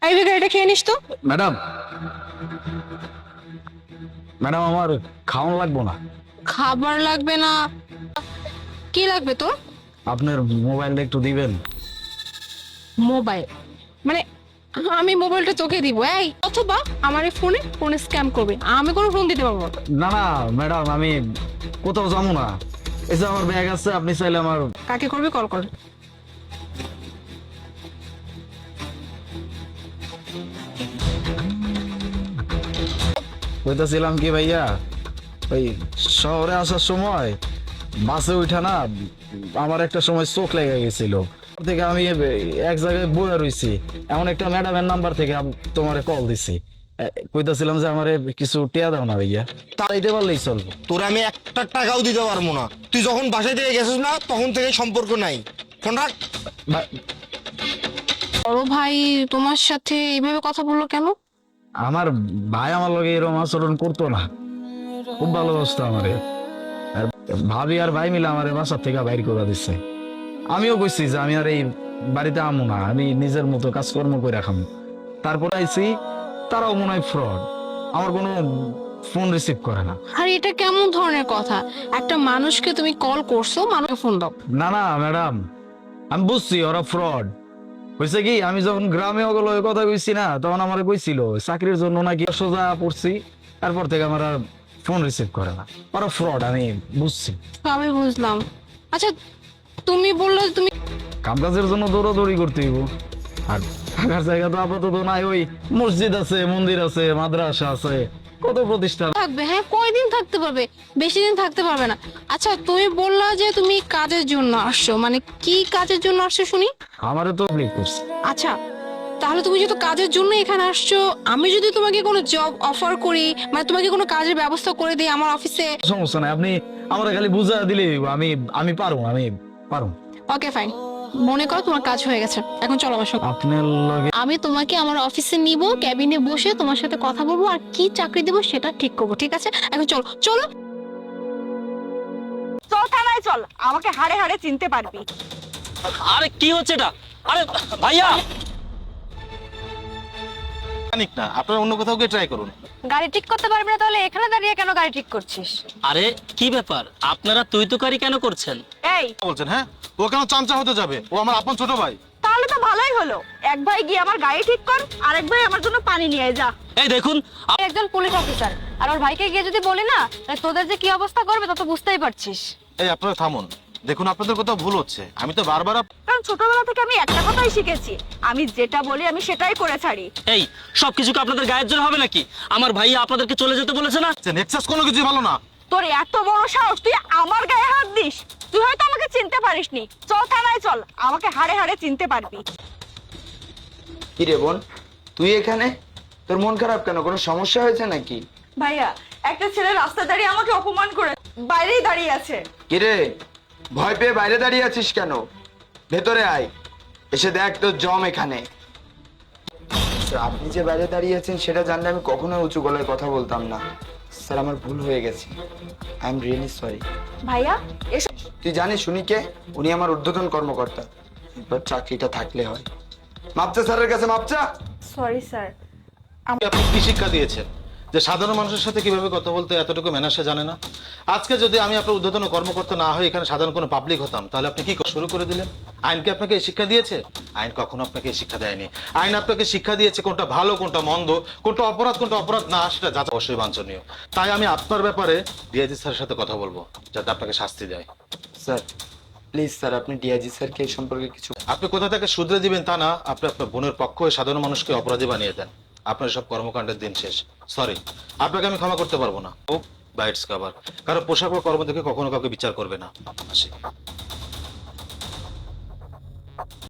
এই বিরিয়ানিটা খেয়ে নিস তো। ম্যাডাম, ম্যাডাম আমার খাওয়ান লাগবো না। খাবার লাগবে না? কি লাগবে তোর? আপনার মোবাইলটা একটু দিবেন। মোবাইল মানে আমি মোবাইলটা তোকে দিব এই, অথবা আমার এই ফোনে স্ক্যাম করবে, আমি কোনো ফোন দিতে পারবো না। না না ম্যাডাম, আমি কোথাও যাবো না। এই যে আমার ব্যাগ আছে, আপনি চাইলে আমার। কাকে করবি কল কর। কইতাছিলাম কি ভাইয়া, ওই শহরে আসার সময় বাসে উঠা না আমার একটা সময় চোখ লেগে গেছিল। থেকে আমি এক জায়গায় বয়ে রইছি, এমন একটা ম্যাডামের নাম্বার থেকে তোমারে কল দিছি। কইতাছিলাম যে আমারে কিছু টিয়া দাও না ভাইয়া, তাড়াইতে পারলেই চলবো। তোর আমি একটা টাকাও দিতে পারবো না। তুই যখন বাসায় থেকে গেছিস না তখন থেকে সম্পর্ক নাই। ফোন রাখ। বড় ভাই তোমার সাথে এইভাবে কথা বললো কেন? আমার ভাই আমার লগে এরকম আচরণ করতো না, খুব ভালোবাসতো আমারে। আর ভাবি আর ভাই মিলে আমারে বাসার থেকে বাইর করে দিচ্ছে। আমিও কইছি যে আমি আর এই বাড়িতে আমু না, আমি নিজের মতো কাজকর্ম করে রাখাম। তারপর আইছি, তারাও মনে হয় ফ্রড, আমার কোনো ফোন রিসিভ করে না। আর এটা কেমন ধরনের কথা? একটা মানুষকে তুমি কল করছো, মানুষকে ফোন দাও। না না ম্যাডাম, আমি বুঝছি ওরা ফ্রড। হয়েছে কি, আমি যখন গ্রামে ওগুলো কথা কইছি না, তখন আমার কইছিল চাকরির জন্য নাকি সোজা পড়ছি, তারপর থেকে আমার আর ফোন রিসিভ করে না। ওরা ফ্রড, আমি বুঝছি। আমি বুঝলাম। আচ্ছা তুমি বললে তুমি কামকাজের জন্য দৌড়াদৌড়ি করতে হইব, আর থাকার জায়গা তো আপাতত নাই। ওই মসজিদ আছে, মন্দির আছে, মাদ্রাসা আছে, কত প্রতিষ্ঠান। থাকবে, হ্যাঁ কয়দিন থাকতে পারবে, বেশি দিন থাকতে পারবে না। আচ্ছা তুমি বললা যে তুমি কাজের জন্য আসছো, মানে কি কাজের জন্য আসছো শুনি? আমারও তো ক্লিক করছে। আচ্ছা তাহলে তুমি যেহেতু কাজের জন্য এখানে আসছো, আমি যদি তোমাকে কোনো জব অফার করি, মানে তোমাকে কোনো কাজের ব্যবস্থা করে দিই আমার অফিসে। সমস্যা নাই, আপনি আমার খালি বুঝা দিলেই হইব। আমি আমি পারবো, আমি পারবো। ওকে ফাইন, মনে করো তোমার কাজ হয়ে গেছে, এখন চলো আমার সঙ্গে। আপনার লগে আমি তোমাকে আমার অফিসে নিব, ক্যাবিনে বসে তোমার সাথে কথা বলবো, আর কি চাকরি দেবো সেটা ঠিক করবো, ঠিক আছে? এখন চলো চলো। চল থানায় চল, আমাকে হাড়ে হাড়ে চিনতে পারবি। আরে কি হচ্ছে এটা? আরে ভাইয়া, জানিক না, আপনারা অন্য কোথাও গিয়ে ট্রাই করুন। গাড়ি ঠিক করতে পারবি না তাহলে এখানে দাঁড়িয়ে কেন গাড়ি ঠিক করছিস? আরে কি ব্যাপার, আপনারা তুই তুকারি কেন করছেন? এই বলছেন হ্যাঁ, ও কেন চামচা হতে যাবে? ও আমার আপন ছোট ভাই। তাহলে তো ভালোই হলো, এক ভাই গিয়ে আমার গাড়ি ঠিক কর, আরেক ভাই আমার জন্য পানি নিয়ে যা। এই দেখুন, আমি একজন পুলিশ অফিসার, আর ওর ভাইকে গিয়ে যদি বলি না, তাহলে তোদের যে কি অবস্থা করবে তা তো বুঝতেই পারছিস। এই আপনারা থামুন, দেখুন আপনাদের কোথাও ভুল হচ্ছে। আমি তো বারবার কারণ ছোটবেলা থেকে আমি একটা কথাই শিখেছি, আমি যেটা বলি আমি সেটাই করে ছাড়ি। এই সবকিছু কি আপনাদের গায়ের জোর হবে নাকি? আমার ভাইয়া আপনাদেরকে চলে যেতে বলেছে না? নেক্সাস কোনো কিছু ভালো না। তোর এত বড় সাহস, তুই আমার গায়ে হাত দিস? তুই হয়তো আমাকে চিনতে পারিসনি, চল থানায় চল, আমাকে হাড়ে হাড়ে চিনতে পারবি। কি রে বোন, তুই এখানে? তোর মন খারাপ কেন? কোনো সমস্যা হয়েছে নাকি? ভাইয়া, একটা ছেলে রাস্তায় দাঁড়িয়ে আমাকে অপমান করে বাইরেই দাঁড়িয়ে আছে। কি রে, ভয় পেয়ে বাইরে দাঁড়িয়ে আছিস কেন? ভেতরে আয়, এসে দেখ তোর জম এখানে। স্যার, আপনি যে বাইরে দাঁড়িয়ে আছেন সেটা জানলে আমি কখনো উঁচু গলায় কথা বলতাম না। স্যার, আমার ভুল হয়ে গেছে, আই এম রিয়েলি সরি। ভাইয়া এসব তুই জানিস উনি কে? উনি আমার ঊর্ধ্বতন কর্মকর্তা। এবার চাকরিটা থাকলে হয়। মাপচা স্যারের কাছে মাপচা। Sorry sir. আপনি কি শিক্ষা দিয়েছেন যে সাধারণ মানুষের সাথে কিভাবে কথা বলতে এতটুকু ম্যানার্স জানে না? আজকে যদি আমি আপনার ঊর্ধ্বতন কর্মকর্তা না হয়ে এখানে সাধারণ কোনো পাবলিক হতাম, তাহলে আপনি কি শুরু করে দিলেন? আইন কি আপনাকে এই শিক্ষা দিয়েছে? আইন কখনো আপনাকে এই শিক্ষা দেয়নি। আইন আপনাকে শিক্ষা দিয়েছে কোনটা ভালো, কোনটা মন্দ, কোনটা অপরাধ না, সেটা যাতে অবশ্যই বাঞ্ছনীয়। তাই আমি আপনার ব্যাপারে ডিআইজি স্যারের সাথে কথা বলবো, যাতে আপনাকে শাস্তি দেয়। স্যার প্লিজ স্যার, আপনি ডিআইজি স্যারকে এই সম্পর্কে কিছু। আপনি কোথা থেকে শুধরে দিবেন তা না, আপনি আপনার বোনের পক্ষ হয়ে সাধারণ মানুষকে অপরাধী বানিয়ে দেন। আপনার সব কর্মকাণ্ডের দিন শেষ। সরি, আপনাকে আমি ক্ষমা করতে পারবো না। ও বাইটস কভার, কারো পোশাক বা কর্ম দেখে কখনো কাউকে বিচার করবে না। আসি।